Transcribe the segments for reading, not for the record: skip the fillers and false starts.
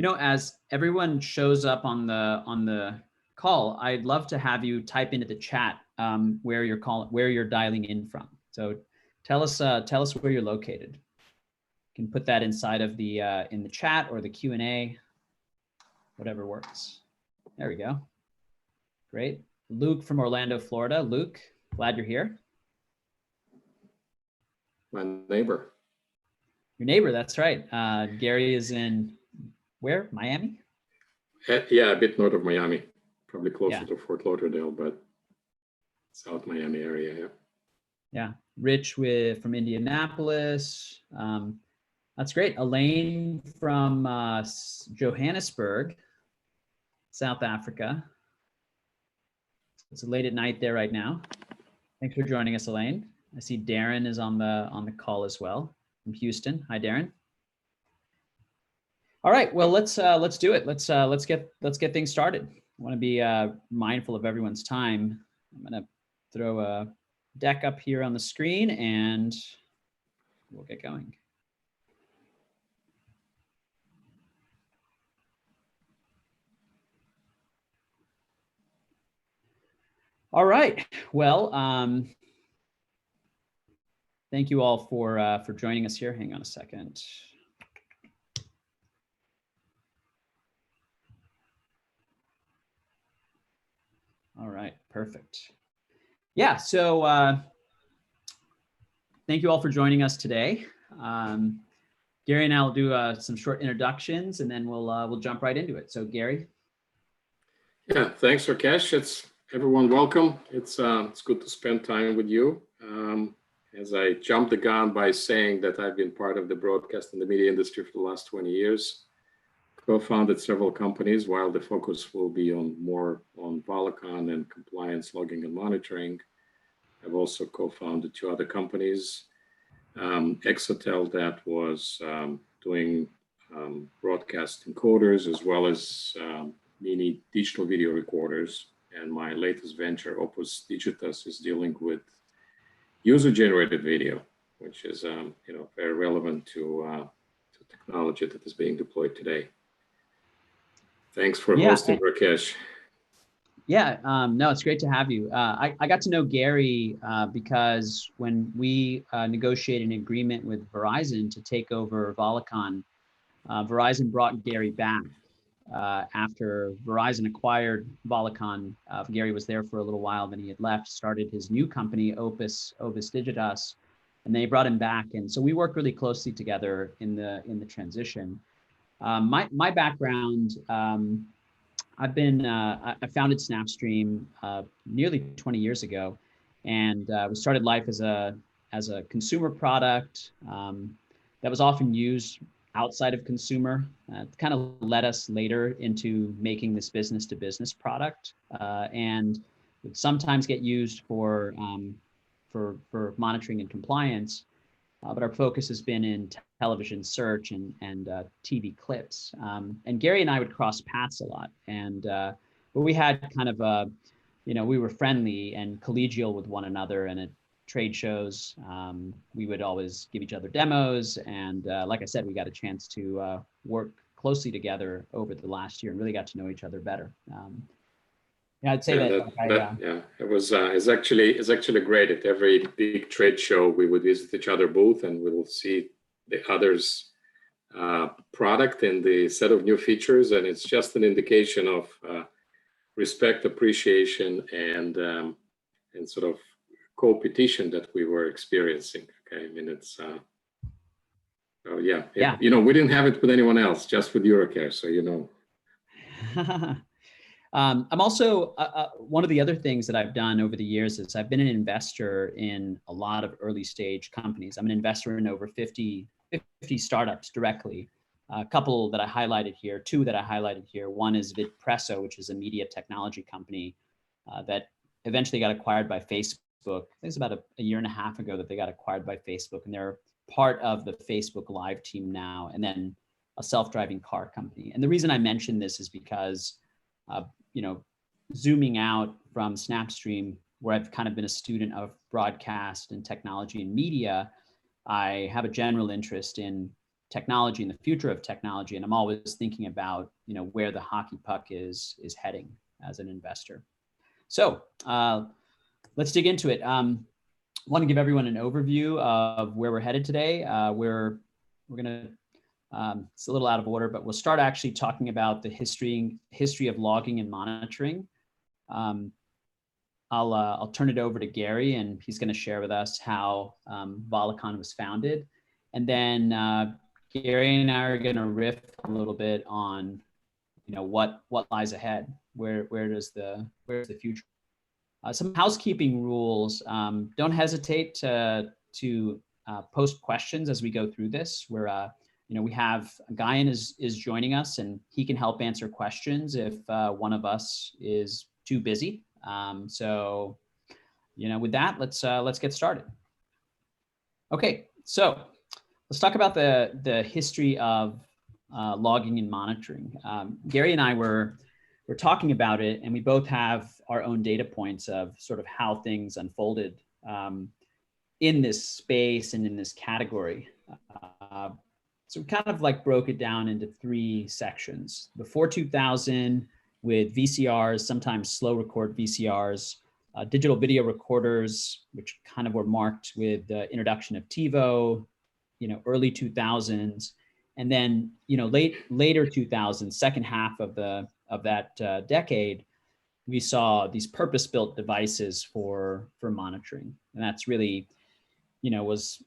As everyone shows up on the call, I'd love to have you type into the chat where you're dialing in from. So tell us where you're located. You can put that inside of the in the chat or the Q&A, whatever works. There we go. Great. Luke from Orlando, Florida. Luke, glad you're here. My neighbor. Your neighbor, that's right. Gary is in where? Miami? Yeah, a bit north of Miami, probably closer to Fort Lauderdale, but South Miami area. Yeah. Yeah. Rich from Indianapolis. That's great. Elaine from Johannesburg, South Africa. It's late at night there right now. Thanks for joining us, Elaine. I see Darren is on the call as well from Houston. Hi, Darren. All right. Well, let's do it. Let's get things started. I want to be mindful of everyone's time. I'm gonna throw a deck up here on the screen and we'll get going. All right. Well, thank you all for joining us here. Hang on a second. All right, perfect. Yeah, so thank you all for joining us today. Gary and I will do some short introductions, and then we'll jump right into it. So, Gary. Yeah, thanks, Rakesh. Everyone welcome. It's good to spend time with you. As I jumped the gun by saying that I've been part of the broadcast and the media industry for the last 20 years. Co-founded several companies, while the focus will be more on Volicon and compliance logging and monitoring. I've also co-founded 2 other companies. Exotel, that was doing broadcast encoders as well as mini digital video recorders. And my latest venture, Opus Digitas, is dealing with user-generated video, which is very relevant to technology that is being deployed today. Thanks for hosting, Rakesh. Yeah, no, it's great to have you. I got to know Gary because when we negotiated an agreement with Verizon to take over Volicon, Verizon brought Gary back. After Verizon acquired Volicon, Gary was there for a little while, then he had left, started his new company, Opus Digitas, and they brought him back. And so we worked really closely together in the transition. My background, I founded SnapStream nearly 20 years ago, and we started life as a consumer product that was often used outside of consumer. It kind of led us later into making this business-to-business product, and would sometimes get used for monitoring and compliance. But our focus has been in television search and TV clips. And Gary and I would cross paths a lot. And but we had kind of we were friendly and collegial with one another. And at trade shows, we would always give each other demos. And like I said, we got a chance to work closely together over the last year and really got to know each other better. Yeah, I'd say it's actually great. At every big trade show, we would visit each other booth and we will see the other's product and the set of new features, and it's just an indication of respect, appreciation, and sort of competition that we were experiencing. Okay, I mean it's we didn't have it with anyone else, just with Eurocare, so you know. I'm also, one of the other things that I've done over the years is I've been an investor in a lot of early stage companies. I'm an investor in over 50 startups directly. A couple that I highlighted here, 2 that I highlighted here. One is VidPresso, which is a media technology company that eventually got acquired by Facebook. I think it's about a year and a half ago that they got acquired by Facebook, and they're part of the Facebook Live team now, and then a self-driving car company. And the reason I mention this is because zooming out from SnapStream, where I've kind of been a student of broadcast and technology and media, I have a general interest in technology and the future of technology. And I'm always thinking about, where the hockey puck is heading as an investor. So let's dig into it. I want to give everyone an overview of where we're headed today. We're going to, it's a little out of order, but we'll start actually talking about the history of logging and monitoring. I'll turn it over to Gary, and he's going to share with us how Volicon was founded. And then Gary and I are going to riff a little bit on, what lies ahead. Where's the future? Some housekeeping rules. Don't hesitate to post questions as we go through this. We have Guyan is joining us, and he can help answer questions if one of us is too busy. So, with that, let's get started. Okay, so let's talk about the history of logging and monitoring. Gary and I were talking about it, and we both have our own data points of sort of how things unfolded in this space and in this category. So we kind of like broke it down into 3 sections. Before 2000, with VCRs, sometimes slow record VCRs, digital video recorders, which kind of were marked with the introduction of TiVo, early 2000s, and then later 2000s, second half of that decade, we saw these purpose-built devices for monitoring, and that's really was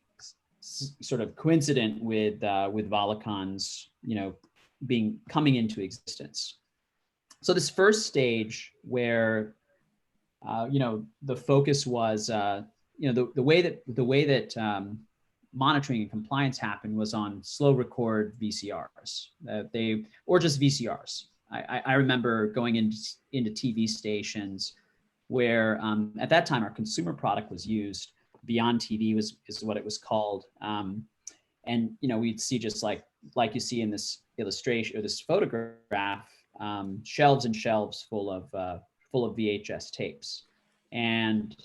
sort of coincident with Volicon's coming into existence. So this first stage where the focus was the way that monitoring and compliance happened was on slow record VCRs. Or just VCRs. I remember going into TV stations where at that time our consumer product was used. Beyond TV is what it was called, and we'd see just like you see in this illustration or this photograph, shelves and shelves full of VHS tapes, and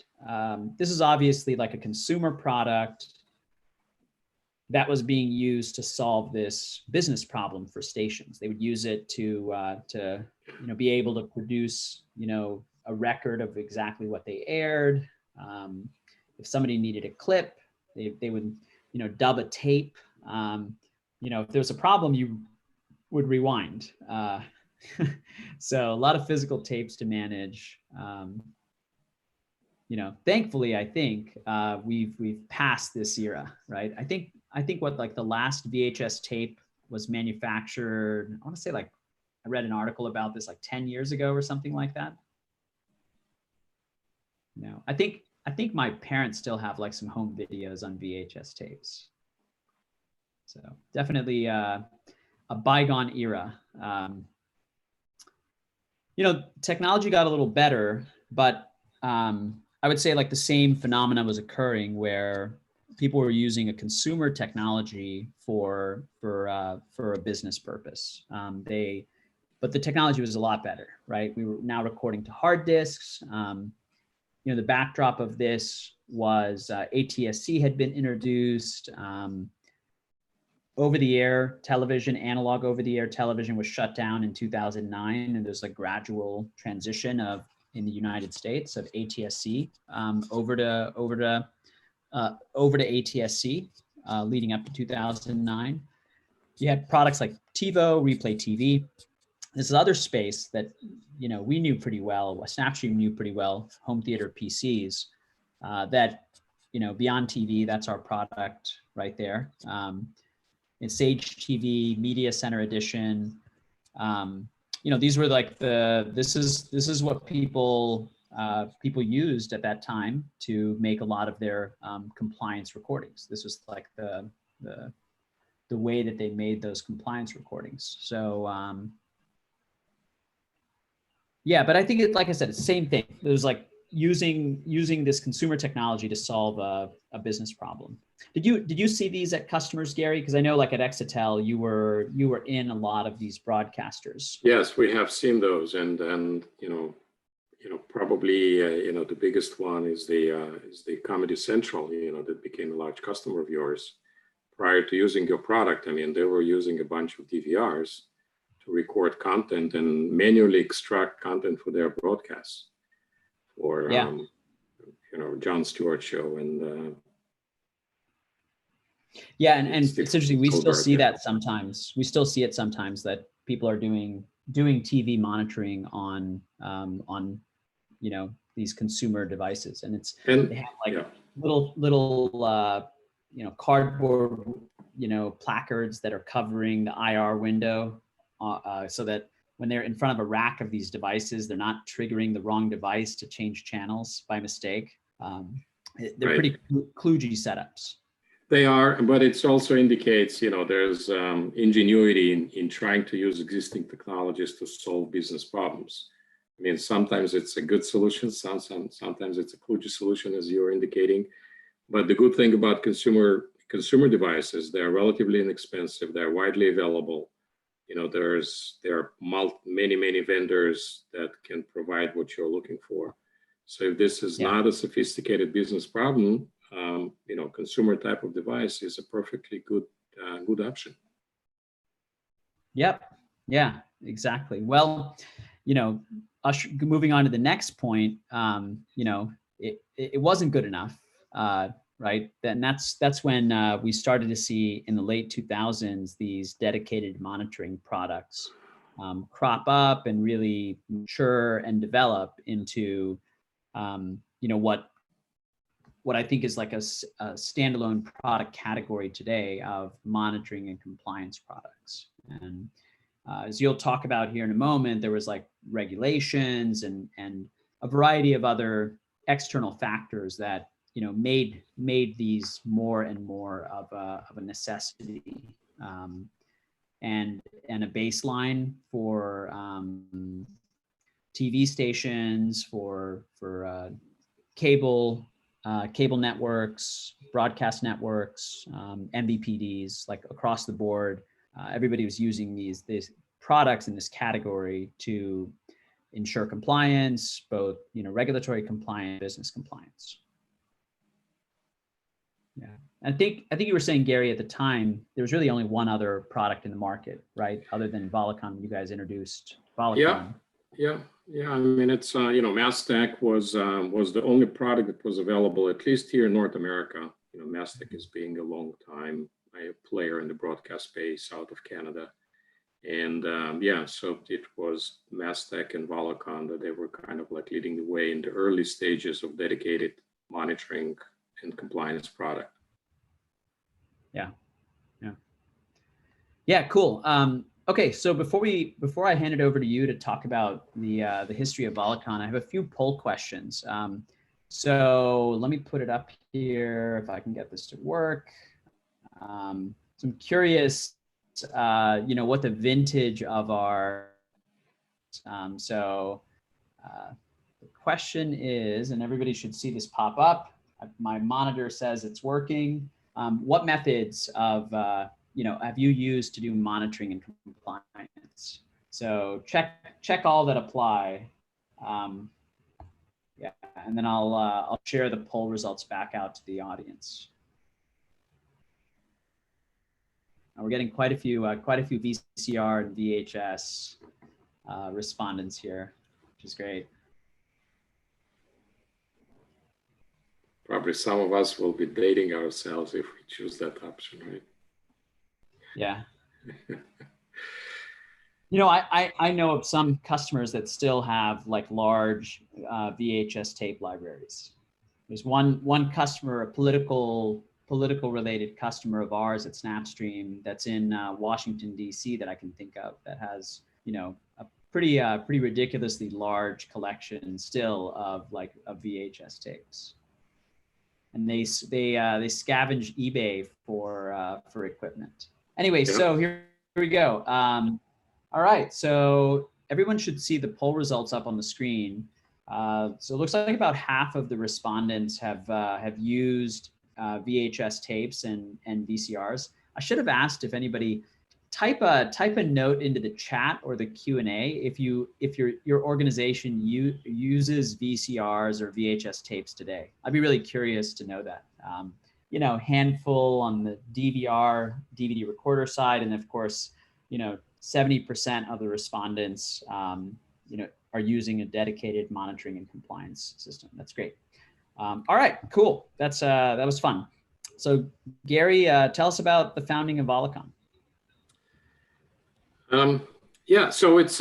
this is obviously like a consumer product that was being used to solve this business problem for stations. They would use it to be able to produce a record of exactly what they aired. If somebody needed a clip, they would dub a tape. If there was a problem, you would rewind. So a lot of physical tapes to manage. Thankfully, I think we've passed this era, right? I think what like the last VHS tape was manufactured, I want to say like I read an article about this like 10 years ago or something like that. I think my parents still have like some home videos on VHS tapes. So definitely a bygone era. Technology got a little better, but I would say like the same phenomena was occurring where people were using a consumer technology for a business purpose. But the technology was a lot better, right? We were now recording to hard disks. The backdrop of this was ATSC had been introduced. Over-the-air television, analog over-the-air television was shut down in 2009, and there's a gradual transition in the United States of ATSC over to ATSC leading up to 2009. You had products like TiVo, Replay TV. This other space that we knew pretty well, SnapStream knew pretty well, home theater PCs. That beyond TV, that's our product right there. In Sage TV, Media Center Edition. These were like this is what people used at that time to make a lot of their compliance recordings. This was like the way that they made those compliance recordings. So yeah, but I think like I said, it's the same thing. It was like using this consumer technology to solve a business problem. Did you see these at customers, Gary? Because I know like at Exitel, you were in a lot of these broadcasters. Yes, we have seen those, and probably the biggest one is the Comedy Central, that became a large customer of yours prior to using your product, I mean, they were using a bunch of DVRs to record content and manually extract content for their broadcasts for, Jon Stewart show and yeah, and it's interesting. We still see yeah. that sometimes. We still see it sometimes that people are doing TV monitoring on these consumer devices, and they have like little cardboard placards that are covering the IR window, so that when they're in front of a rack of these devices, they're not triggering the wrong device to change channels by mistake. They're pretty kludgy setups. They are, but it also indicates, there's ingenuity in trying to use existing technologies to solve business problems. I mean, sometimes it's a good solution, sometimes it's a kludgy solution, as you're indicating. But the good thing about consumer devices, they're relatively inexpensive, they're widely available. There are many vendors that can provide what you're looking for. So if this is not a sophisticated business problem, consumer type of device is a perfectly good option. Yep. Yeah, exactly. Well, moving on to the next point, it wasn't good enough, right? And that's when we started to see in the late 2000s these dedicated monitoring products crop up and really mature and develop into what I think is like a standalone product category today of monitoring and compliance products. And as you'll talk about here in a moment, there was like regulations and a variety of other external factors that made these more and more of a necessity and a baseline for TV stations, for cable networks, broadcast networks, MVPDs, like across the board. Everybody was using these products in this category to ensure compliance, both regulatory compliance, business compliance. Yeah, I think you were saying, Gary, at the time there was really only one other product in the market, right? Other than Volicon, you guys introduced Volicon. Yeah. I mean, it's Mastech was the only product that was available, at least here in North America. Mastech is being a long time player in the broadcast space out of Canada, and so it was Mastech and Volicon that they were kind of like leading the way in the early stages of dedicated monitoring and compliance product. Yeah, cool. Okay, so before I hand it over to you to talk about the history of Volicon, I have a few poll questions. So let me put it up here if I can get this to work. So I'm curious, what the vintage of our. The question is, and everybody should see this pop up. My monitor says it's working. What methods of have you used to do monitoring and compliance? So check all that apply. And then I'll share the poll results back out to the audience. And we're getting quite a few VCR and VHS respondents here, which is great. Probably some of us will be dating ourselves if we choose that option, right? Yeah. I know of some customers that still have like large VHS tape libraries. There's one customer, a political related customer of ours at SnapStream that's in Washington, D.C. that I can think of that has, a pretty ridiculously large collection still of VHS tapes. And they scavenge eBay for equipment. Anyway, so here we go. All right, so everyone should see the poll results up on the screen. So it looks like about half of the respondents have used VHS tapes and VCRs. I should have asked if anybody type a note into the chat or the Q&A if your organization uses VCRs or VHS tapes today. I'd be really curious to know that. handful on the DVD recorder side. And of course, 70% of the respondents, are using a dedicated monitoring and compliance system. That's great. All right, cool. That was fun. So Gary, tell us about the founding of Volicon. Yeah, so it's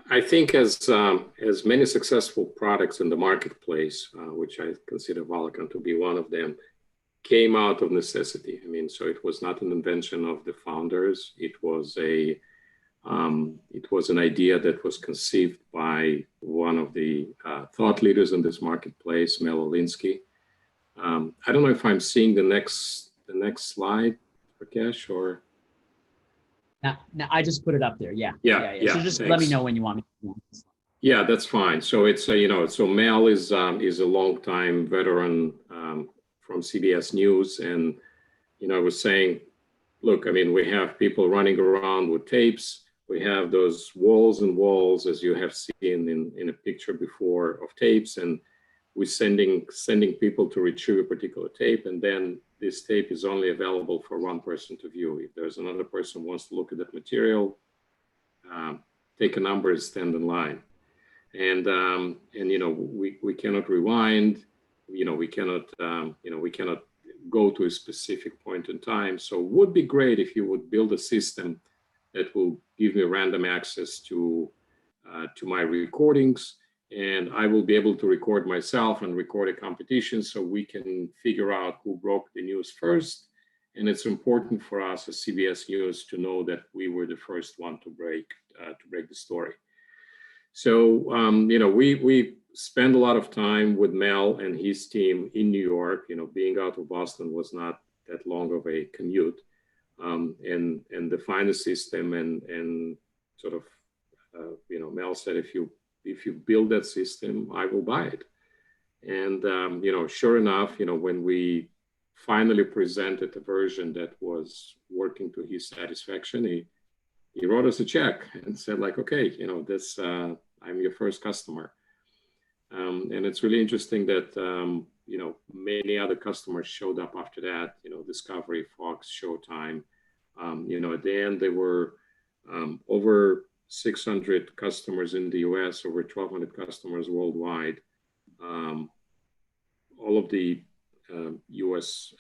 I think as many successful products in the marketplace, which I consider Volicon to be one of them, came out of necessity. I mean, so it was not an invention of the founders. It was an idea that was conceived by one of the thought leaders in this marketplace, Mel Alinsky. I don't know if I'm seeing the next slide, Rakesh, or. No, I just put it up there. Yeah. So just thanks. let me know when you want me. Yeah, that's fine. So it's so Mel is a longtime veteran from CBS News, and I was saying, look, I mean, we have people running around with tapes. We have those walls and walls, as you have seen in a picture before, of tapes, and we're sending people to retrieve a particular tape, and then this tape is only available for one person to view. If there's another person who wants to look at that material, take a number and stand in line. And we cannot rewind. We cannot go to a specific point in time. So it would be great if you would build a system that will give me random access to my recordings, and I will be able to record myself and record a competition so we can figure out who broke the news first. And it's important for us as CBS News to know that we were the first one to break the story. So, we spend a lot of time with Mel and his team in New York. Being out of Boston was not that long of a commute, and define the system and sort of, Mel said, if you build that system, I will buy it. And, sure enough, when we finally presented a version that was working to his satisfaction, he wrote us a check and said, like, okay, this, I'm your first customer. And it's really interesting that, many other customers showed up after that, Discovery, Fox, Showtime. At the end, there were over 600 customers in the US, over 1,200 customers worldwide. All of the US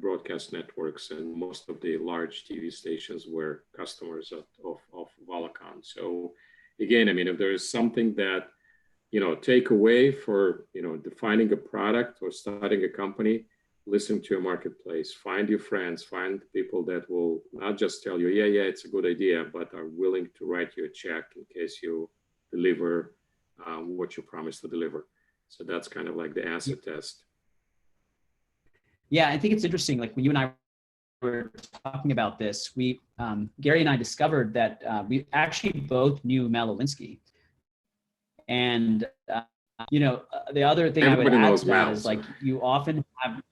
broadcast networks and most of the large TV stations were customers of Volicon. So again, I mean, if there is something that, take away for, defining a product or starting a company, listen to your marketplace, find your friends, find people that will not just tell you, yeah, it's a good idea, but are willing to write you a check in case you deliver what you promised to deliver. So that's kind of like the acid test. Yeah, I think it's interesting. Like when you and I were talking about this, Gary and I discovered that we actually both knew Mel Alinsky. And, the other thing I would add to that is like you often have,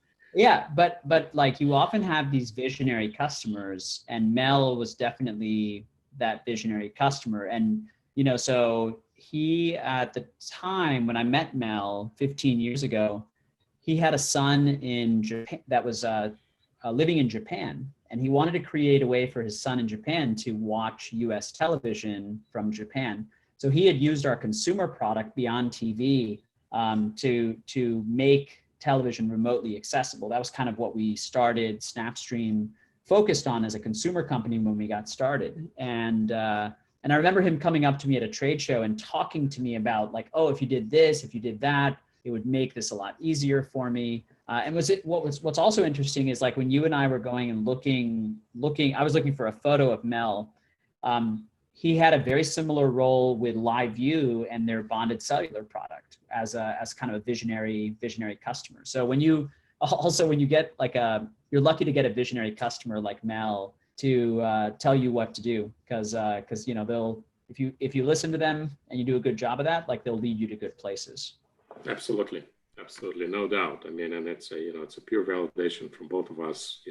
but like you often have these visionary customers, and Mel was definitely that visionary customer. And, so he, at the time when I met Mel 15 years ago, he had a son in Japan that was living in Japan, and he wanted to create a way for his son in Japan to watch US television from Japan. So he had used our consumer product Beyond TV to make television remotely accessible. That was kind of what we started SnapStream focused on as a consumer company when we got started. And I remember him coming up to me at a trade show and talking to me about like, oh, if you did this, if you did that, it would make this a lot easier for me. And what's also interesting is like when you and I were going and looking, I was looking for a photo of Mel. He had a very similar role with LiveView and their bonded cellular product as kind of a visionary customer. So when you get like you're lucky to get a visionary customer like Mel to tell you what to do, because they'll, if you listen to them and you do a good job of that, like they'll lead you to good places. Absolutely, no doubt. I mean, and it's a pure validation from both of us.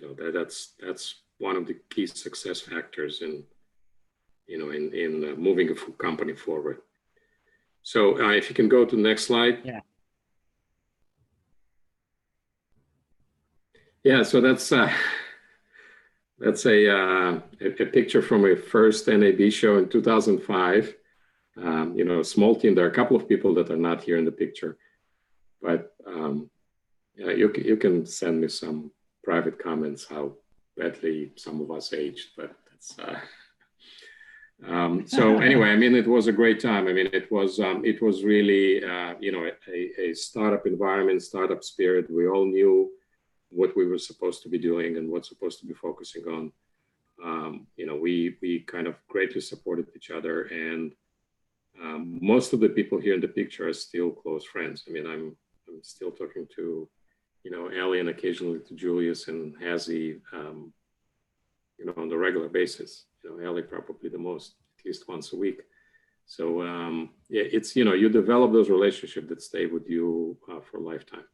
That's one of the key success factors in moving a company forward. So if you can go to the next slide. Yeah. Yeah, so that's a picture from a first NAB show in 2005. You know, a small team. There are a couple of people that are not here in the picture, but yeah, you can send me some private comments how badly some of us aged, but that's. So anyway, I mean, it was a great time. I mean, it was really you know, a startup environment, startup spirit. We all knew what we were supposed to be doing and what's supposed to be focusing on. You know, we kind of greatly supported each other, and most of the people here in the picture are still close friends. I mean, I'm still talking to, you know, Ellie and occasionally to Julius and Hazy, you know, on the regular basis. You know, Ellie probably the most, at least once a week. So yeah, it's, you know, you develop those relationships that stay with you for a lifetime.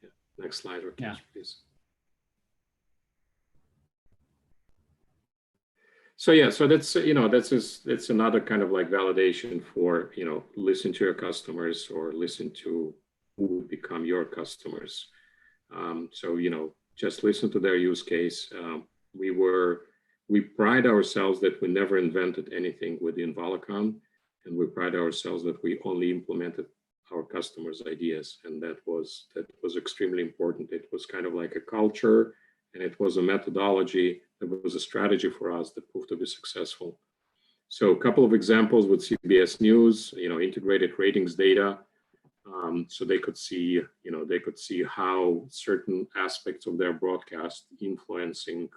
Yeah. Next slide, Rakesh, yeah, please. So yeah, so that's, you know, that's another kind of like validation for, you know, listen to your customers or listen to who become your customers. So, you know, just listen to their use case. We pride ourselves that we never invented anything within Volicon, and we pride ourselves that we only implemented our customers' ideas, and that was extremely important. It was kind of like a culture, and it was a methodology. It was a strategy for us that proved to be successful. So a couple of examples with CBS News, you know, integrated ratings data. So they could see, you know, they could see how certain aspects of their broadcast influencing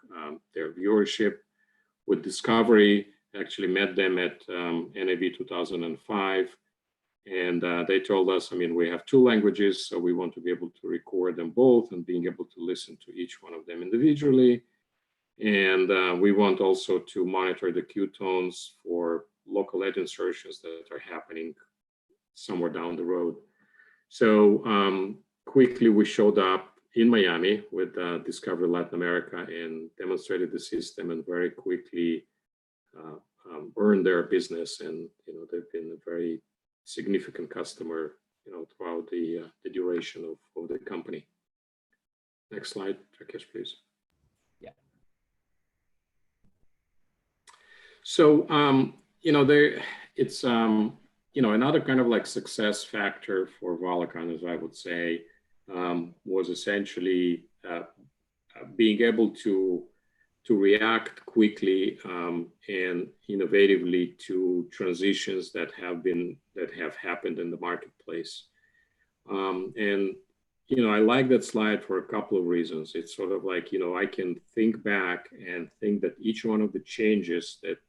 their viewership. With Discovery, actually met them at NAB 2005. And they told us, I mean, we have 2 languages, so we want to be able to record them both and being able to listen to each one of them individually. And we want also to monitor the Q tones for local ad insertions that are happening somewhere down the road. So quickly we showed up in Miami with Discovery Latin America and demonstrated the system, and very quickly earned their business. And, you know, they've been a very significant customer, you know, throughout the duration of the company. Next slide, Rakesh, please. Yeah. So, you know, it's, you know, another kind of like success factor for Volicon, as I would say, was essentially being able to react quickly and innovatively to transitions that have happened in the marketplace. And, you know, I like that slide for a couple of reasons. It's sort of like, you know, I can think back and think that each one of the changes that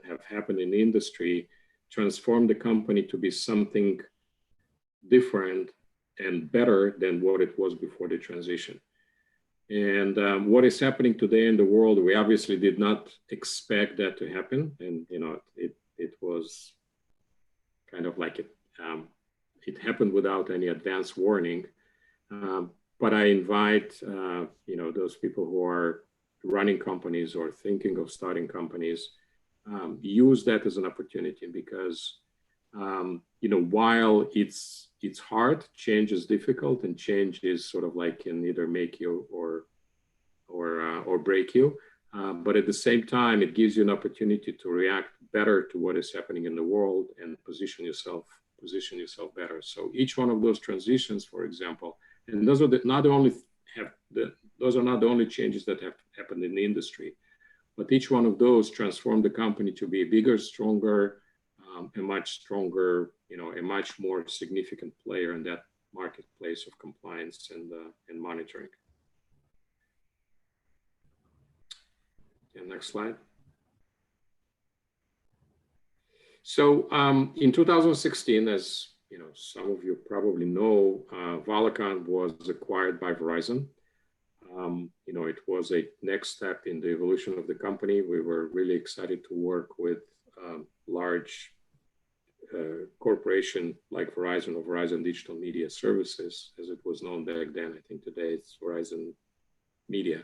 have happened in the industry transformed the company to be something different and better than what it was before the transition. And what is happening today in the world, we obviously did not expect that to happen. And, you know, it was kind of like it happened without any advance warning. But I invite, you know, those people who are running companies or thinking of starting companies, use that as an opportunity, because, you know, while it's hard, change is difficult, and change is sort of like can either make you or break you. But at the same time, it gives you an opportunity to react better to what is happening in the world and position yourself better. So each one of those transitions, for example, and those are not the only changes that have happened in the industry, but each one of those transformed the company to be a bigger, stronger, a much stronger, you know, a much more significant player in that marketplace of compliance and monitoring. And next slide. So in 2016, as you know, some of you probably know, Volicon was acquired by Verizon. You know, it was a next step in the evolution of the company. We were really excited to work with large corporation like Verizon, or Verizon Digital Media Services, as it was known back then. I think today it's Verizon Media.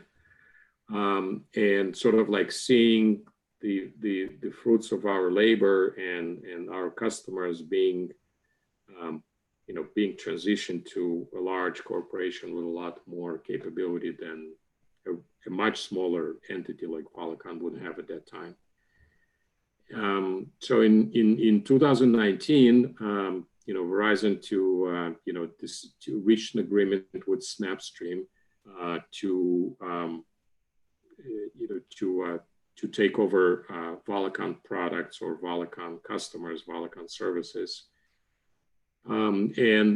And sort of like seeing the fruits of our labor and our customers being, being transitioned to a large corporation with a lot more capability than a much smaller entity like Volicon would have at that time. So in 2019, Verizon to reach an agreement with SnapStream to take over Volicon products or Volicon customers, Volicon services. And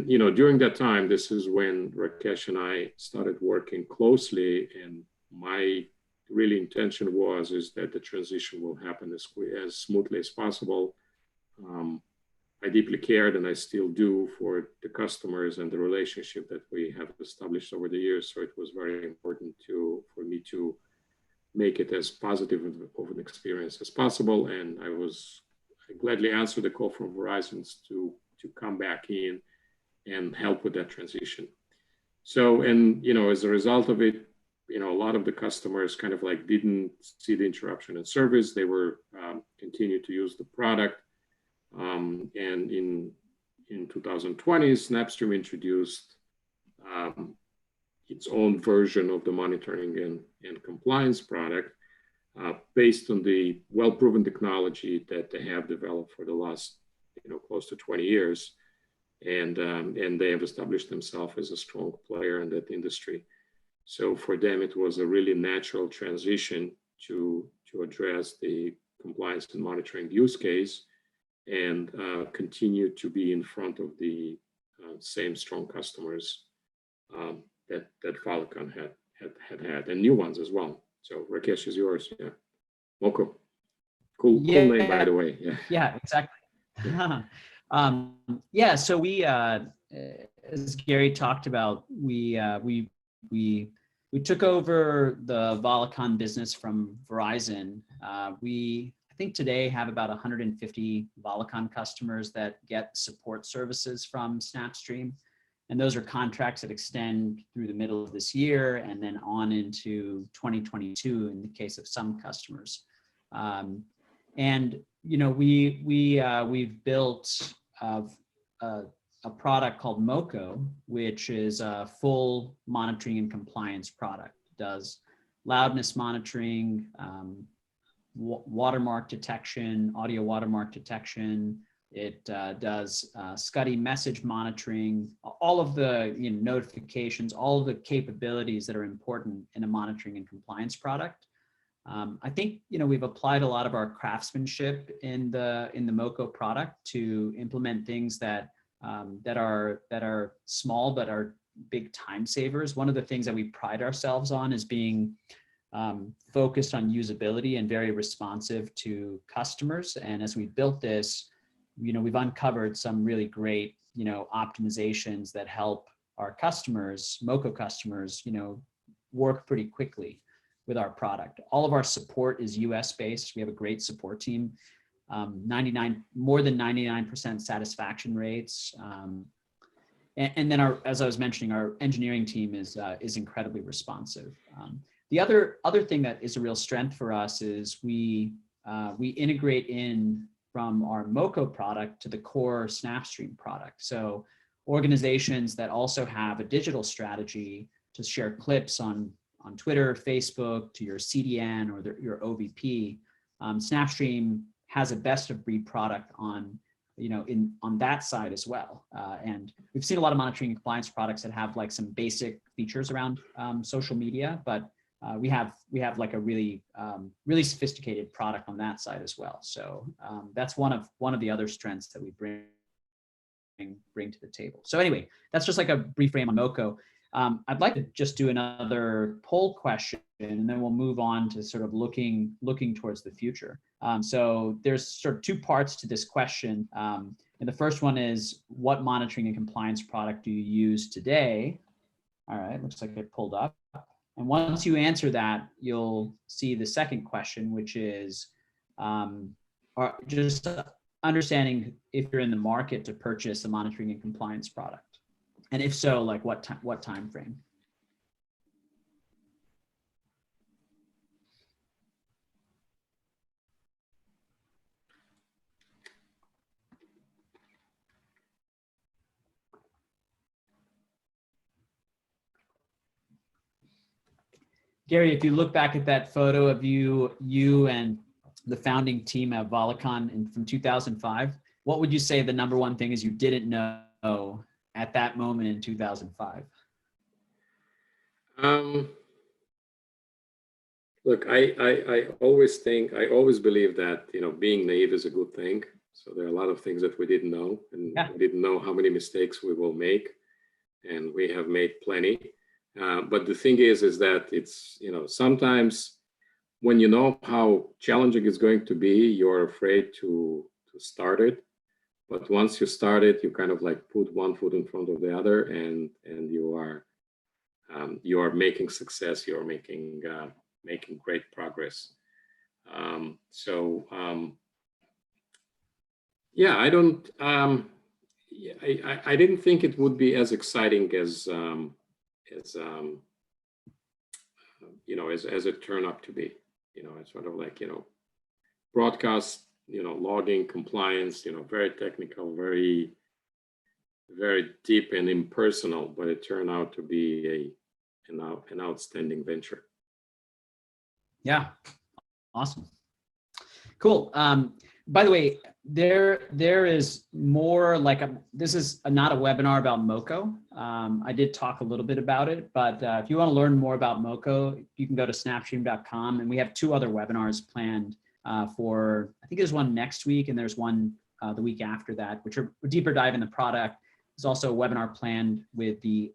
during that time, this is when Rakesh and I started working closely, and my really intention is that the transition will happen as smoothly as possible. I deeply cared, and I still do, for the customers and the relationship that we have established over the years. So it was very important for me to make it as positive of an experience as possible. And I gladly answered the call from Verizon to come back in and help with that transition. So, and as a result of it, a lot of the customers kind of like didn't see the interruption in service. They were continued to use the product. And in 2020, SnapStream introduced its own version of the monitoring and compliance product based on the well-proven technology that they have developed for the last close to 20 years. And they have established themselves as a strong player in that industry. So for them, it was a really natural transition to address the compliance and monitoring use case and continue to be in front of the same strong customers that Volicon had, and new ones as well. So Rakesh, is yours. Yeah, Moco, cool name, by the way. Yeah, exactly. So we, as Gary talked about, we took over the Volicon business from Verizon. I think today have about 150 Volicon customers that get support services from SnapStream. And those are contracts that extend through the middle of this year and then on into 2022 in the case of some customers. We've built a product called Moco, which is a full monitoring and compliance product. It does loudness monitoring, watermark detection, audio watermark detection. It does SCUDdy message monitoring, all of the notifications, all of the capabilities that are important in a monitoring and compliance product. I think we've applied a lot of our craftsmanship in the Moco product to implement things that are small but are big time savers. One of the things that we pride ourselves on is being focused on usability and very responsive to customers. And as we built this, we've uncovered some really great, optimizations that help our customers, Moco customers, work pretty quickly with our product. All of our support is US based. We have a great support team, more than 99% satisfaction rates. And then as I was mentioning, our engineering team is incredibly responsive. The other thing that is a real strength for us is we integrate in from our Moco product to the core SnapStream product. So organizations that also have a digital strategy to share clips on Twitter, Facebook, to your CDN or your OVP, SnapStream has a best of breed product on that side as well. And we've seen a lot of monitoring and compliance products that have like some basic features around social media, but we have like a really sophisticated product on that side as well. So that's one of the other strengths that we bring to the table. So anyway, that's just like a brief frame on Moco. I'd like to just do another poll question, and then we'll move on to sort of looking towards the future. So there's sort of two parts to this question. And the first one is, what monitoring and compliance product do you use today? All right, looks like it pulled up. And once you answer that, you'll see the second question, which is just understanding if you're in the market to purchase a monitoring and compliance product. And if so, like what time frame? Gary, if you look back at that photo of you and the founding team at Volicon from 2005, what would you say the number one thing is you didn't know at that moment in 2005? Look, I always believe that, being naive is a good thing. So there are a lot of things that we didn't know, and we didn't know how many mistakes we will make, and we have made plenty. But the thing is that it's, sometimes when you know how challenging it's going to be, you're afraid to start it. But once you start it, you kind of like put one foot in front of the other, and you are making success. You're making great progress. Yeah, I don't. I didn't think it would be as exciting as as it turned out to be. It's sort of like broadcast, logging, compliance, very technical, very deep and impersonal, but it turned out to be an outstanding venture. Yeah, awesome, cool. By the way, there is more like this is not a webinar about Moco. I did talk a little bit about it, but if you want to learn more about Moco, you can go to snapstream.com, and we have 2 other webinars planned for, I think there's one next week and there's one the week after that, which are a deeper dive in the product. There's also a webinar planned with the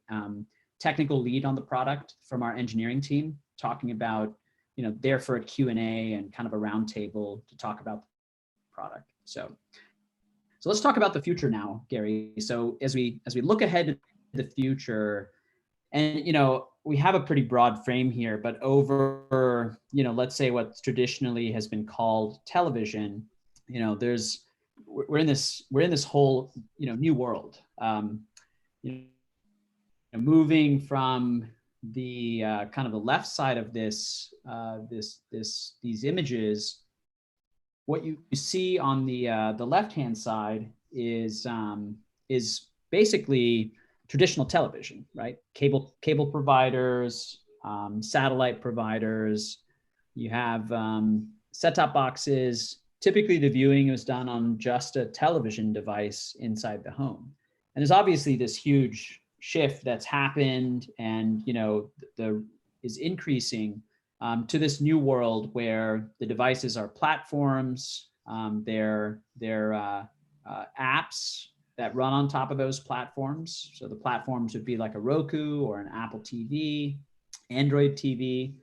technical lead on the product from our engineering team, talking about, there for a Q&A and kind of a roundtable to talk about the product. So let's talk about the future now, Gary. So as we look ahead to the future, and we have a pretty broad frame here, but over let's say what traditionally has been called television, we're in this whole new world. Moving from the kind of the left side of these images, what you see on the left-hand side is basically traditional television, right? Cable providers, satellite providers. You have set-top boxes. Typically, the viewing was done on just a television device inside the home. And there's obviously this huge shift that's happened, and is increasing to this new world where the devices are platforms. They're apps that run on top of those platforms. So the platforms would be like a Roku or an Apple TV, Android TV.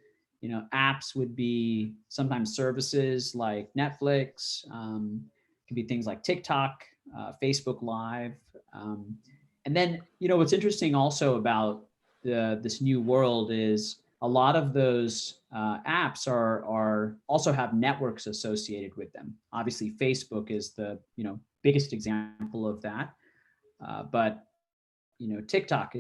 Apps would be sometimes services like Netflix. Could be things like TikTok, Facebook Live. And then, what's interesting also about this new world is a lot of those apps are also have networks associated with them. Obviously, Facebook is the biggest example of that, but TikTok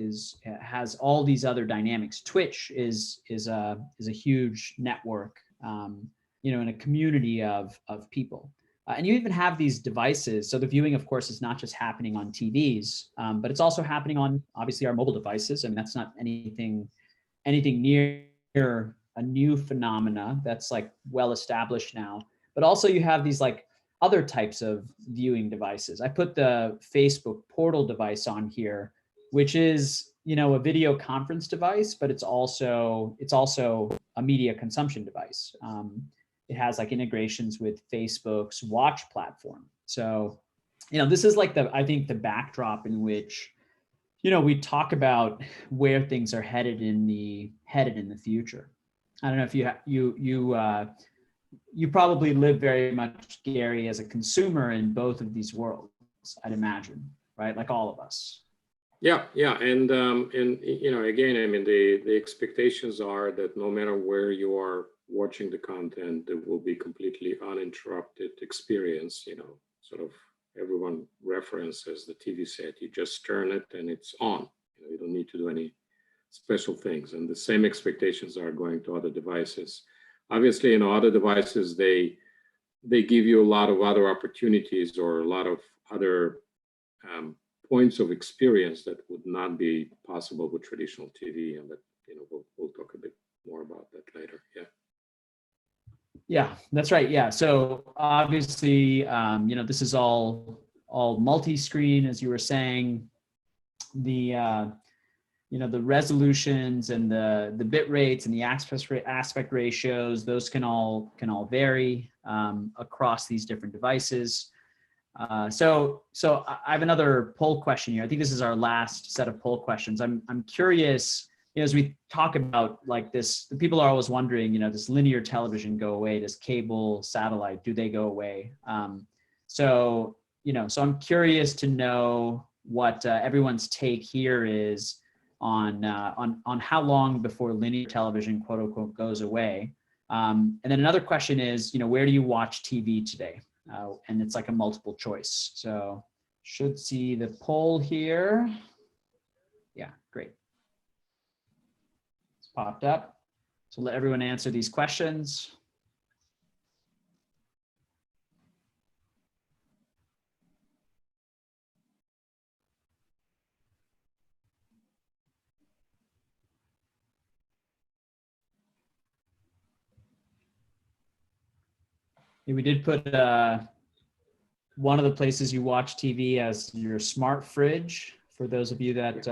has all these other dynamics. Twitch is a huge network, in a community of people. And you even have these devices. So the viewing, of course, is not just happening on TVs, but it's also happening on, obviously, our mobile devices. I mean, that's not anything near a new phenomena. That's like well established now. But also you have these like other types of viewing devices. I put the Facebook portal device on here, which is, a video conference device, but it's also a media consumption device. It has like integrations with Facebook's Watch platform. So, this is like I think the backdrop in which, we talk about where things are headed in the future. I don't know if you probably live very much, Gary, as a consumer in both of these worlds, I'd imagine, right? Like all of us. Yeah, and again, I mean, the expectations are that no matter where you are watching the content, there will be completely uninterrupted experience. Sort of everyone references the TV set. You just turn it and it's on. You don't need to do any special things. And the same expectations are going to other devices. Obviously, other devices, they give you a lot of other opportunities or a lot of other points of experience that would not be possible with traditional TV, and that we'll talk a bit more about that Yeah, that's right. Yeah. So obviously, this is all multi-screen, as you were saying. The the resolutions and the bit rates and the aspect ratios, those can all vary across these different devices. So I have another poll question here. I think this is our last set of poll questions. I'm curious, as we talk about like this, the people are always wondering, does linear television go away? Does cable, satellite, do they go away? So I'm curious to know what everyone's take here is on how long before linear television, quote unquote, goes away. And then another question is, where do you watch TV today? And it's like a multiple choice. So should see the poll here. Yeah, great. It's popped up. So let everyone answer these questions. Yeah, we did put one of the places you watch TV as your smart fridge, for those of you that,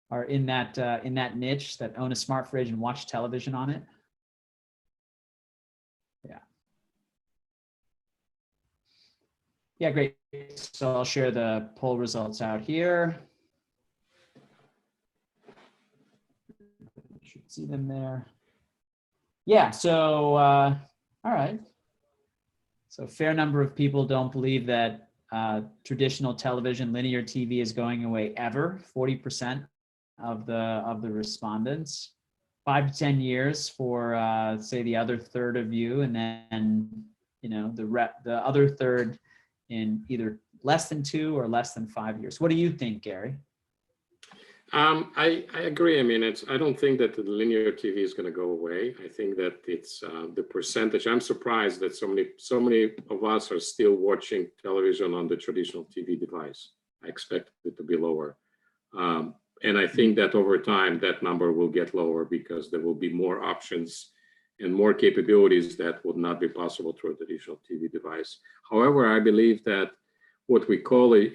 are in that niche, that own a smart fridge and watch television on it. Yeah. Yeah, great. So I'll share the poll results out here. You should see them there. Yeah, so all right. So a fair number of people don't believe that traditional television, linear TV is going away ever. 40% of the respondents. 5 to 10 years for say the other third of you, and then the other third in either less than 2 or less than 5 years. What do you think, Gary? I agree. I mean, I don't think that the linear TV is going to go away. I think that it's the percentage. I'm surprised that so many of us are still watching television on the traditional TV device. I expect it to be lower. And I think that over time, that number will get lower because there will be more options and more capabilities that would not be possible through a traditional TV device. However, I believe that what we call a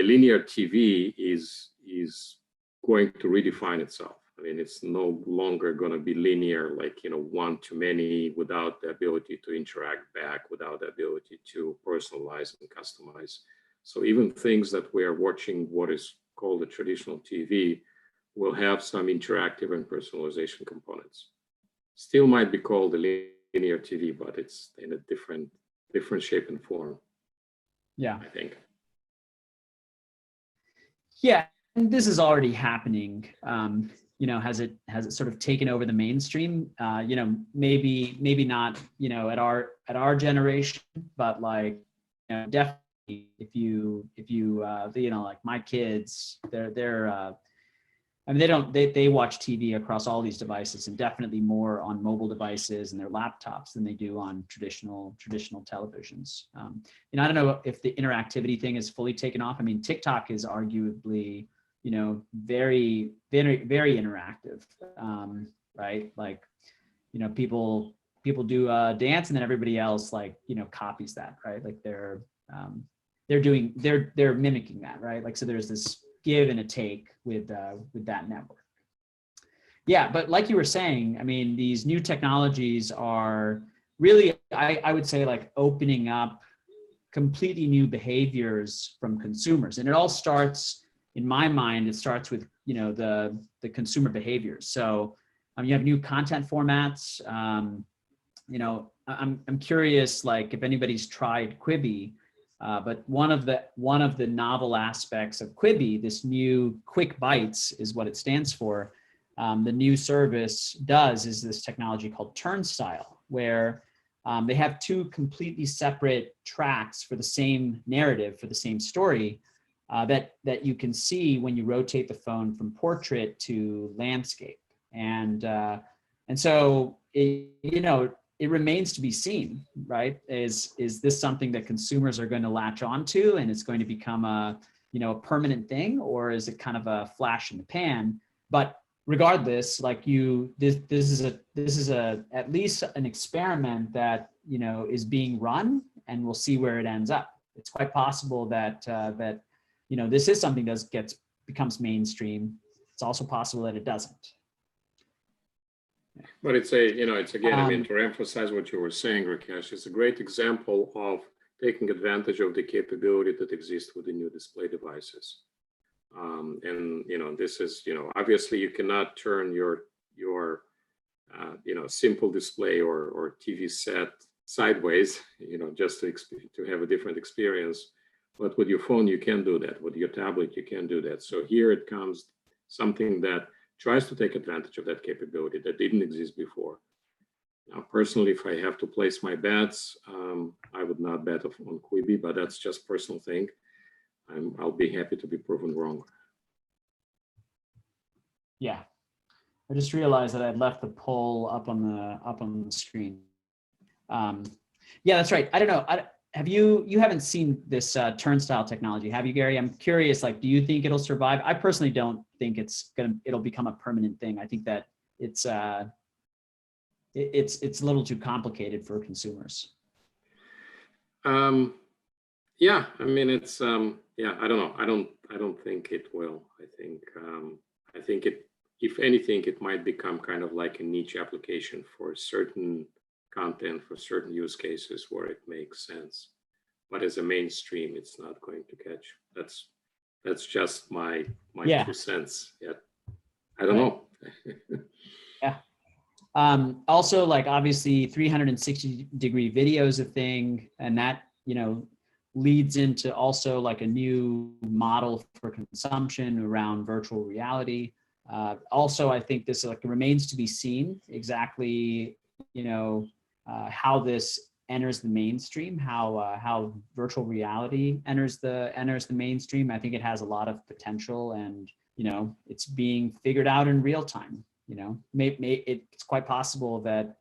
linear TV is going to redefine itself. I mean, it's no longer going to be linear, like, one to many, without the ability to interact back, without the ability to personalize and customize. So even things that we are watching, what is called a traditional TV, will have some interactive and personalization components. Still might be called a linear TV, but it's in a different shape and form. Yeah, I think. Yeah, and this is already happening. Has it sort of taken over the mainstream? Maybe not, at our generation, but like, definitely if you like my kids, they watch TV across all these devices, and definitely more on mobile devices and their laptops than they do on traditional televisions. I don't know if the interactivity thing is fully taken off. I mean, TikTok is arguably, very, very, very interactive, right? Like, people do a dance and then everybody else copies that, right? Like they're mimicking that, right? Like, so there's this give and a take with that network. Yeah, but like you were saying, I mean, these new technologies are really, I would say, like opening up completely new behaviors from consumers. And it all starts, in my mind, it starts with, the consumer behaviors. So you have new content formats. I'm curious, like if anybody's tried Quibi. But one of the novel aspects of Quibi, this new Quick Bites is what it stands for. The new service is this technology called Turnstile, where they have 2 completely separate tracks for the same narrative, for the same story, that you can see when you rotate the phone from portrait to landscape. And so it remains to be seen, right? Is this something that consumers are going to latch onto, and it's going to become a a permanent thing, or is it kind of a flash in the pan? But regardless, like this is at least an experiment that is being run, and we'll see where it ends up. It's quite possible that this is something that becomes mainstream. It's also possible that it doesn't. But it's again, I mean, to emphasize what you were saying, Rakesh, it's a great example of taking advantage of the capability that exists with the new display devices. And this is obviously you cannot turn your simple display or TV set sideways, just to have a different experience. But with your phone, you can do that. With your tablet, you can do that. So here it comes something that tries to take advantage of that capability that didn't exist before. Now, personally, if I have to place my bets, I would not bet on Quibi, but that's just personal thing. I'll be happy to be proven wrong. Yeah, I just realized that I'd left the poll up on the screen. Yeah, that's right. I don't know. You haven't seen this turnstile technology, have you, Gary? I'm curious. Like, do you think it'll survive? I personally don't think it'll become a permanent thing. I think that it's a little too complicated for consumers. Yeah, I mean, it's yeah, I don't know. I don't think it will. I think it, if anything, it might become kind of like a niche application for certain content, for certain use cases where it makes sense. But as a mainstream, it's not going to catch. That's just my 2 cents. Yeah, I don't know. Yeah. Also, like, obviously 360-degree video is a thing, and that leads into also like a new model for consumption around virtual reality. Also, I think this remains to be seen exactly how this enters the mainstream, how virtual reality enters the mainstream. I think it has a lot of potential, and it's being figured out in real time. It's quite possible that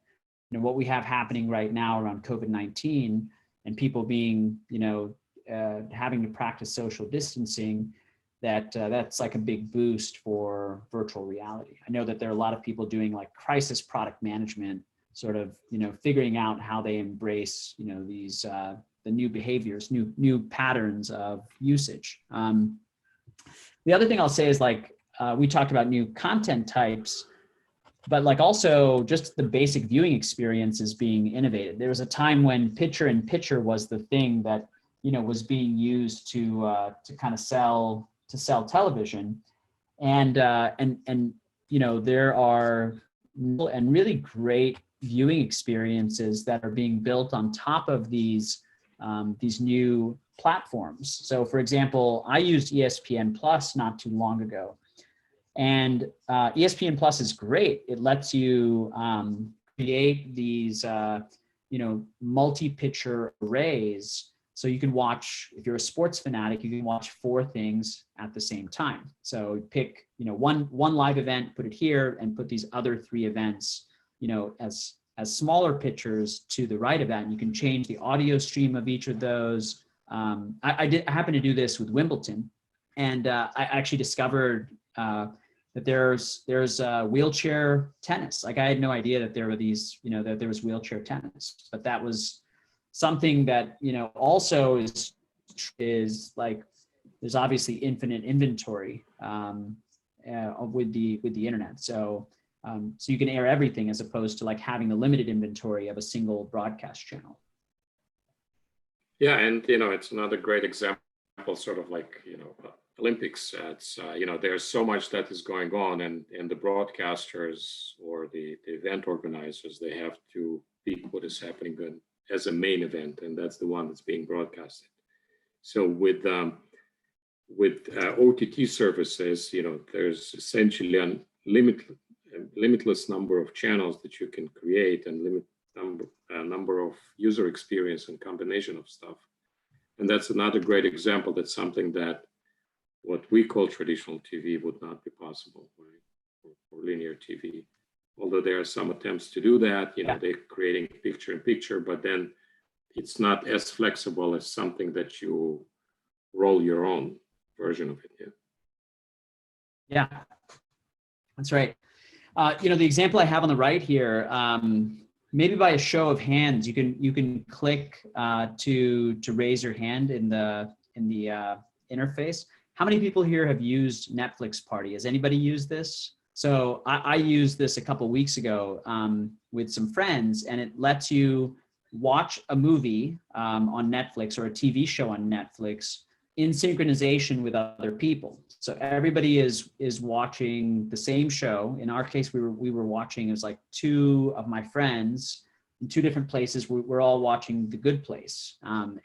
what we have happening right now around COVID-19 and people being having to practice social distancing, that's like a big boost for virtual reality. I know that there are a lot of people doing like crisis product management, sort of figuring out how they embrace these the new behaviors, new patterns of usage. The other thing I'll say is, like, we talked about new content types, but like also just the basic viewing experience is being innovated. There was a time when picture-in-picture was the thing that was being used to kind of sell television, and there are really great viewing experiences that are being built on top of these new platforms. So, for example, I used ESPN Plus not too long ago. And ESPN Plus is great. It lets you create these, multi-picture arrays. So you can watch, if you're a sports fanatic, you can watch 4 things at the same time. So pick, one live event, put it here, and put these other 3 events, as smaller pictures to the right of that. And you can change the audio stream of each of those. I happened to do this with Wimbledon, and I actually discovered that there's wheelchair tennis. Like, I had no idea that there were these, that there was wheelchair tennis, but that was something that, also is like, there's obviously infinite inventory with the internet. So you can air everything, as opposed to like having the limited inventory of a single broadcast channel. Yeah, and it's another great example, sort of like Olympics. It's there's so much that is going on, and the broadcasters or the event organizers, they have to pick what is happening as a main event, and that's the one that's being broadcasted. So with OTT services, there's essentially a limitless number of channels that you can create, and number of user experience and combination of stuff. And that's another great example. That's something that what we call traditional TV would not be possible, right? Or linear TV. Although there are some attempts to do that, they're creating picture-in-picture, but then it's not as flexible as something that you roll your own version of it. Yeah. Yeah, that's right. The example I have on the right here, maybe by a show of hands, you can click to raise your hand in the interface. How many people here have used Netflix Party? Has anybody used this? So I used this a couple weeks ago with some friends, and it lets you watch a movie on Netflix or a TV show on Netflix in synchronization with other people. So everybody is watching the same show. In our case, we were watching, it was like two of my friends in two different places. We're all watching The Good Place.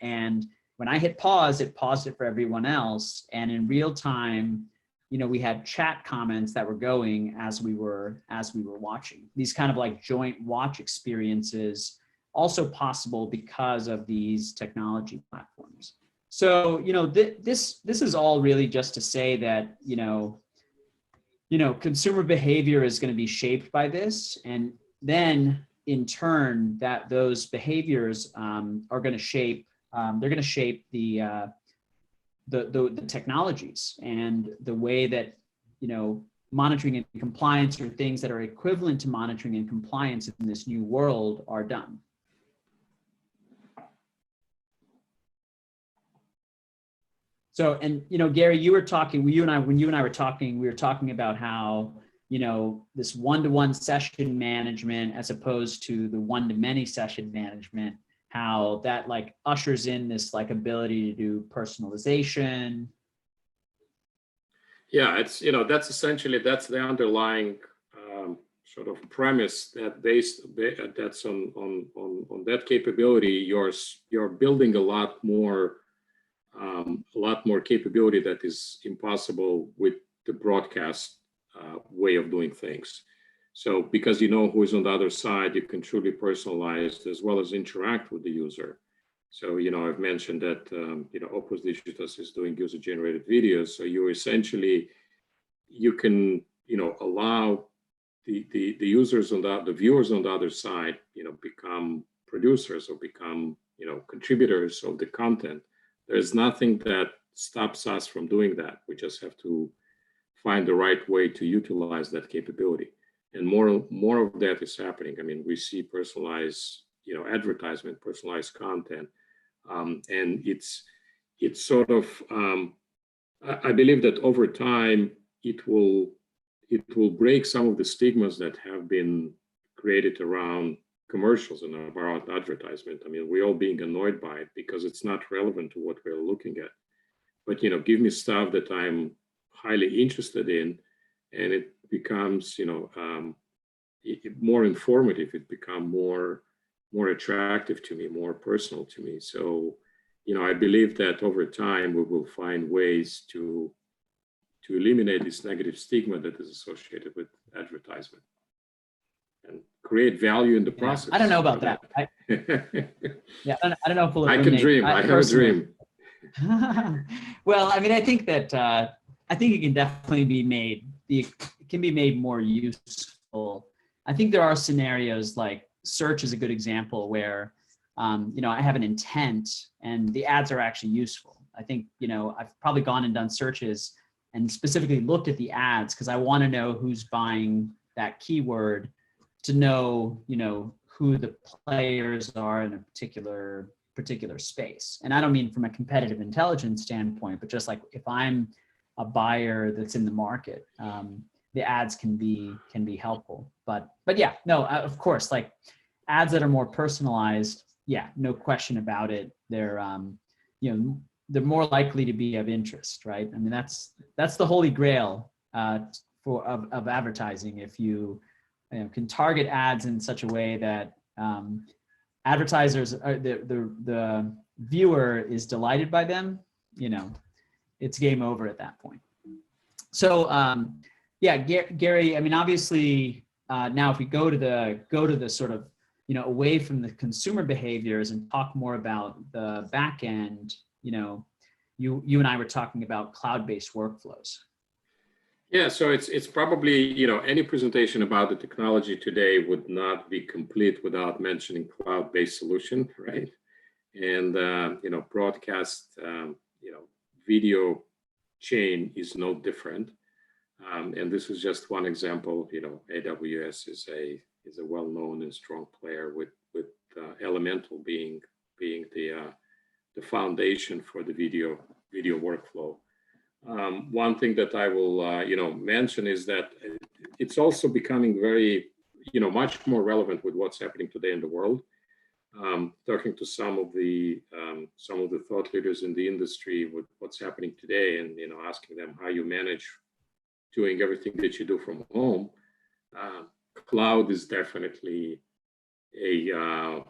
And when I hit pause, it paused it for everyone else. And in real time, we had chat comments that were going as we were watching. These kind of like joint watch experiences, also possible because of these technology platforms. So, this is all really just to say that, consumer behavior is going to be shaped by this. And then in turn, that those behaviors are going to shape, they're going to shape the technologies and the way that, monitoring and compliance, or things that are equivalent to monitoring and compliance in this new world, are done. So, and, Gary, you and I were talking, we were talking about how, this one-to-one session management, as opposed to the one-to-many session management, how that like ushers in this like ability to do personalization. Yeah, it's, that's essentially, that's the underlying sort of premise that that's on that capability. You're building a lot more capability that is impossible with the broadcast way of doing things. So because who is on the other side, you can truly personalize as well as interact with the user. So, I've mentioned that, Opus Digitas is doing user-generated videos. So you can, allow the users the viewers on the other side, become producers or become, contributors of the content. There's nothing that stops us from doing that. We just have to find the right way to utilize that capability. And more of that is happening. I mean, we see personalized, advertisement, personalized content. And it's sort of, I believe that over time, it will break some of the stigmas that have been created around commercials and about advertisement. I mean, we're all being annoyed by it because it's not relevant to what we're looking at. But, give me stuff that I'm highly interested in, and it becomes, more informative. It becomes more attractive to me, more personal to me. So, I believe that over time we will find ways to eliminate this negative stigma that is associated with advertisement and create value in the process. I don't know about that. I don't know if we'll I can dream. I have a dream. Well, I mean, I think that I think it can definitely be made. It can be made more useful. I think there are scenarios like search is a good example where, I have an intent and the ads are actually useful. I think, I've probably gone and done searches and specifically looked at the ads because I want to know who's buying that keyword, to know, who the players are in a particular space. And I don't mean from a competitive intelligence standpoint, but just like if I'm a buyer that's in the market, the ads can be helpful. But yeah, no, of course, like ads that are more personalized, yeah, no question about it. They're they're more likely to be of interest, right? I mean, that's the holy grail of advertising. If you can target ads in such a way that advertisers, the viewer is delighted by them, it's game over at that point. So yeah, Gary, I mean, obviously now if we go to the sort of, away from the consumer behaviors and talk more about the back end, you and I were talking about cloud-based workflows. Yeah, so it's probably, any presentation about the technology today would not be complete without mentioning cloud-based solution, right? And, broadcast, video chain is no different. And this is just one example. AWS is a well-known and strong player, with Elemental being the foundation for the video workflow. One thing that I will mention is that it's also becoming very much more relevant with what's happening today in the world. Talking to some of the thought leaders in the industry with what's happening today, and asking them how you manage doing everything that you do from home. Cloud is definitely a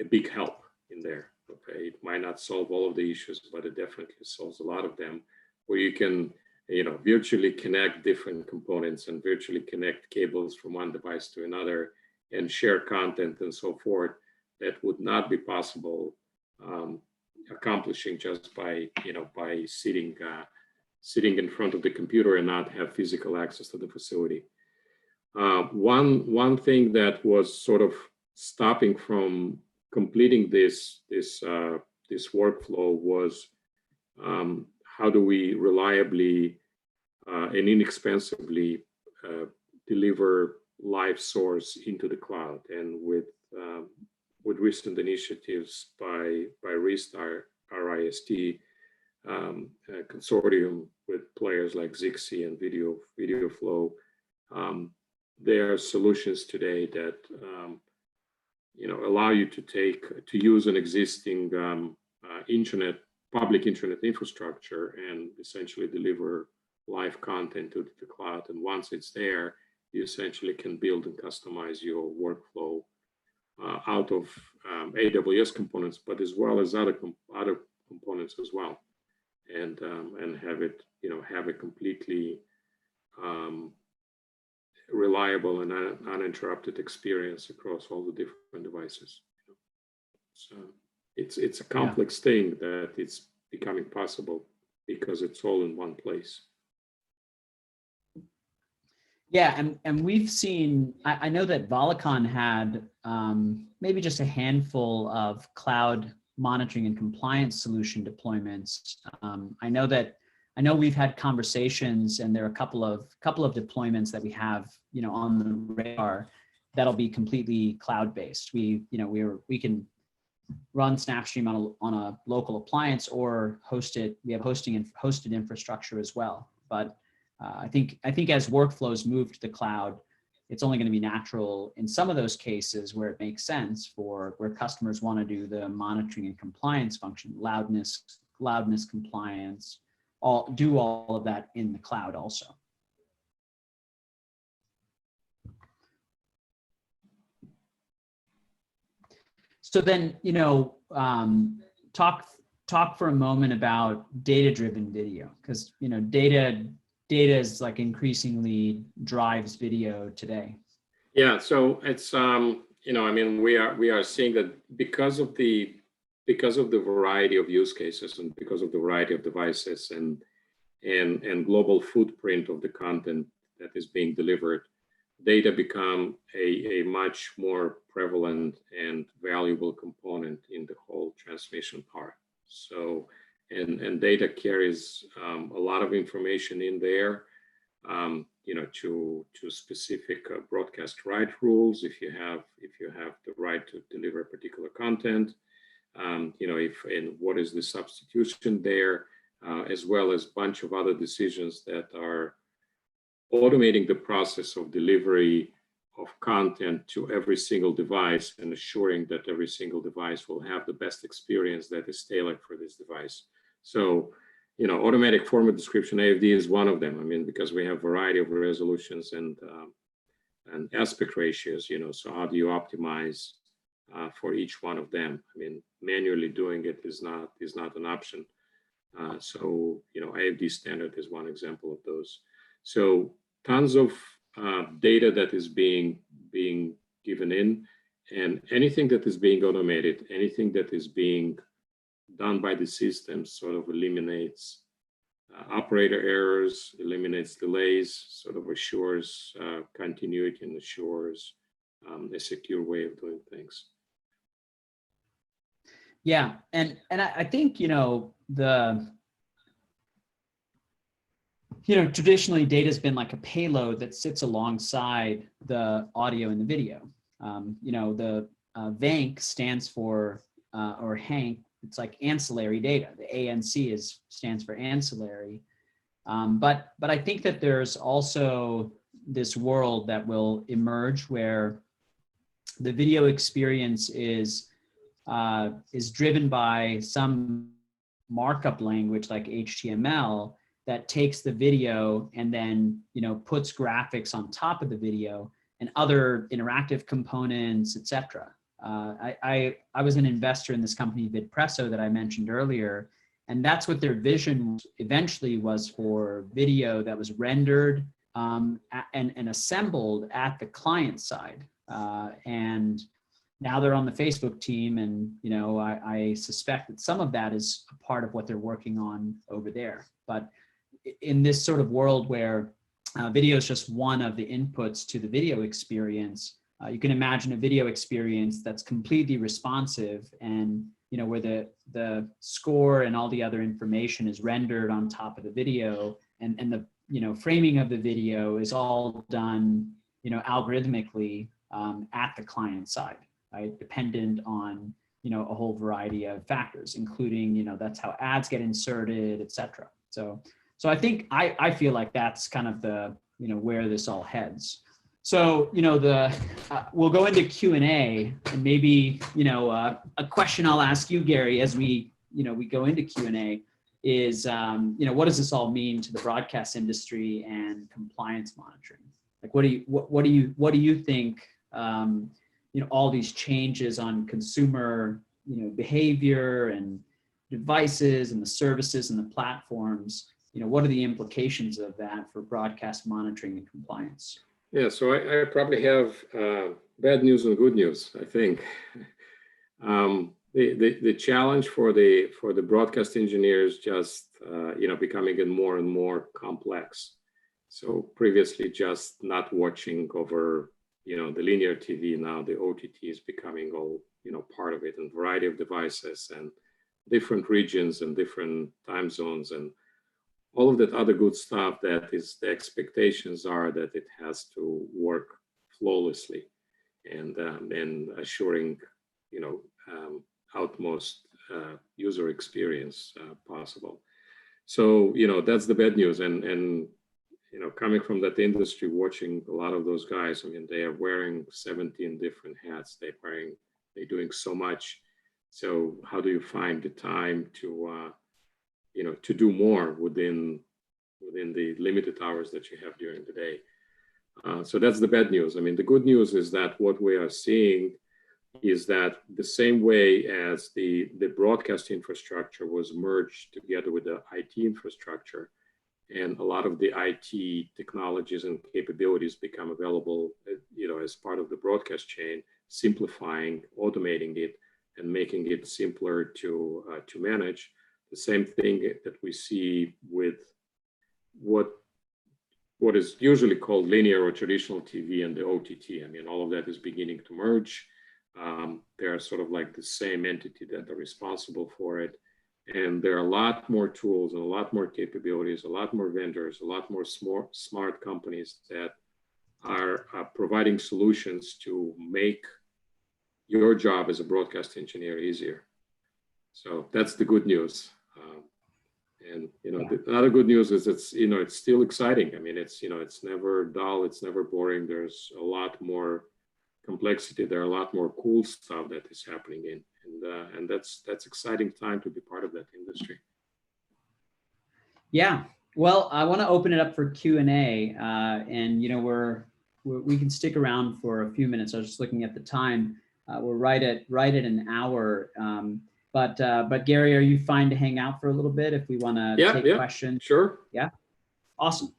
big help in there. Okay, it might not solve all of the issues, but it definitely solves a lot of them, where you can virtually connect different components and virtually connect cables from one device to another and share content and so forth, that would not be possible accomplishing just by sitting in front of the computer and not have physical access to the facility. One thing that was sort of stopping from completing this workflow was how do we reliably and inexpensively deliver live source into the cloud. And with recent initiatives by RIST, RIST, consortium with players like Zixi and VideoFlow, there are solutions today that allow you to use an existing public internet infrastructure and essentially deliver live content to the cloud. And once it's there, you essentially can build and customize your workflow out of AWS components, but as well as other components as well, and have it completely reliable and uninterrupted experience across all the different devices. So it's a complex thing that it's becoming possible because it's all in one place. Yeah, and we've seen, I know that Volicon had maybe just a handful of cloud monitoring and compliance solution deployments. I know we've had conversations, and there are a couple of deployments that we have, on the radar that'll be completely cloud-based. We can run SnapStream on a local appliance or host it. We have hosted infrastructure as well. But I think as workflows move to the cloud, it's only going to be natural in some of those cases where it makes sense for where customers want to do the monitoring and compliance function, loudness compliance, do all of that in the cloud also. So then, talk for a moment about data-driven video, because data is like increasingly drives video today. Yeah, so it's we are seeing that because of the variety of use cases and because of the variety of devices and global footprint of the content that is being delivered, data become a much more prevalent and valuable component in the whole transmission part. So, and data carries a lot of information in there, to specific broadcast right rules. If you have the right to deliver particular content, and what is the substitution there, as well as a bunch of other decisions that are automating the process of delivery of content to every single device and assuring that every single device will have the best experience that is tailored for this device. So, automatic format description, AFD, is one of them. Because we have variety of resolutions and aspect ratios, so how do you optimize for each one of them? Manually doing it is not an option. So, AFD standard is one example of those. So tons of data that is being given in, and anything that is being automated, anything that is being done by the system sort of eliminates operator errors, eliminates delays, sort of assures continuity and assures a secure way of doing things. Yeah, and I think the traditionally data has been like a payload that sits alongside the audio and the video. The VANC stands for, or Hank, it's like ancillary data. The ANC stands for ancillary. But I think that there's also this world that will emerge where the video experience is driven by some markup language like HTML that takes the video and then puts graphics on top of the video and other interactive components, etc. I was an investor in this company Vidpresso that I mentioned earlier, and that's what their vision eventually was for video that was rendered and assembled at the client side. And now they're on the Facebook team, and I suspect that some of that is a part of what they're working on over there. But in this sort of world where video is just one of the inputs to the video experience, you can imagine a video experience that's completely responsive, and where the score and all the other information is rendered on top of the video, and the framing of the video is all done algorithmically at the client side, right? Dependent on a whole variety of factors, including that's how ads get inserted, etc. So I think I feel like that's kind of the where this all heads. So we'll go into Q&A, and maybe a question I'll ask you, Gary, as we go into Q&A is what does this all mean to the broadcast industry and compliance monitoring? Like what do you think all these changes on consumer behavior and devices and the services and the platforms, what are the implications of that for broadcast monitoring and compliance? Yeah, so I probably have bad news and good news, I think. The challenge for the broadcast engineers just becoming more and more complex. So previously just not watching over the linear TV, now the OTT is becoming all part of it, and variety of devices and different regions and different time zones and all of that other good stuff. That is, the expectations are that it has to work flawlessly and assuring utmost user experience possible. So that's the bad news, and coming from that industry, watching a lot of those guys, I mean, they are wearing 17 different hats. They're doing so much. So how do you find the time to do more within the limited hours that you have during the day? So that's the bad news. I mean, the good news is that what we are seeing is that the same way as the broadcast infrastructure was merged together with the IT infrastructure, and a lot of the IT technologies and capabilities become available, as part of the broadcast chain, simplifying, automating it, and making it simpler to manage. The same thing that we see with what is usually called linear or traditional TV and the OTT. I mean, all of that is beginning to merge. They are sort of like the same entity that are responsible for it. And there are a lot more tools and a lot more capabilities, a lot more vendors, a lot more smart companies that are providing solutions to make your job as a broadcast engineer easier. So that's the good news. The other good news is it's still exciting. I mean, it's never dull, it's never boring. There's a lot more complexity. There are a lot more cool stuff that is happening and that's exciting time to be part of that industry. Yeah, well, I want to open it up for Q&A, and we can stick around for a few minutes. I was just looking at the time. We're right at an hour. But Gary, are you fine to hang out for a little bit if we want to take questions? Sure. Yeah. Awesome.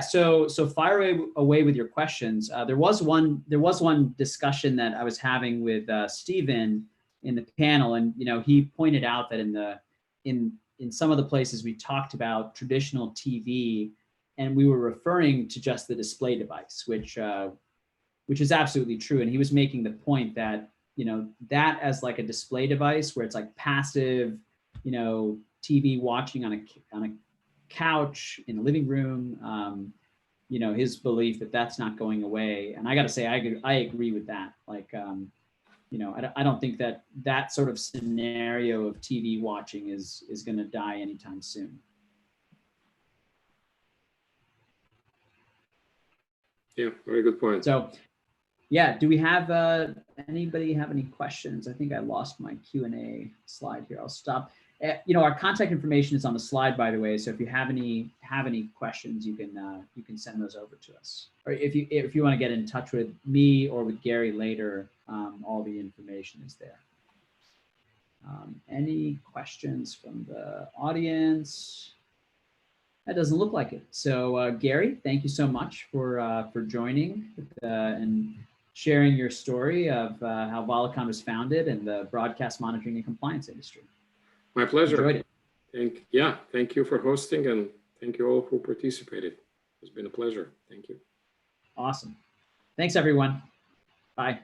So fire away with your questions. There was one discussion that I was having with Stephen in the panel, and he pointed out that in some of the places we talked about traditional TV, and we were referring to just the display device, which is absolutely true. And he was making the point that that as like a display device where it's like passive, TV watching on a couch in the living room. You know, his belief that that's not going away. And I got to say, I agree with that. Like, you know, I don't think that that sort of scenario of TV watching is going to die anytime soon. Yeah, very good point. So, yeah, do we have anybody have any questions? I think I lost my Q&A slide here. I'll stop. You know, our contact information is on the slide, by the way. So if you have any questions, you can send those over to us. Or if you want to get in touch with me or with Gary later, all the information is there. Any questions from the audience? That doesn't look like it. So Gary, thank you so much for joining and sharing your story of how Volicon was founded and the broadcast monitoring and compliance industry. My pleasure. Enjoyed it. Thank you for hosting, and thank you all who participated. It's been a pleasure. Thank you. Awesome. Thanks, everyone. Bye.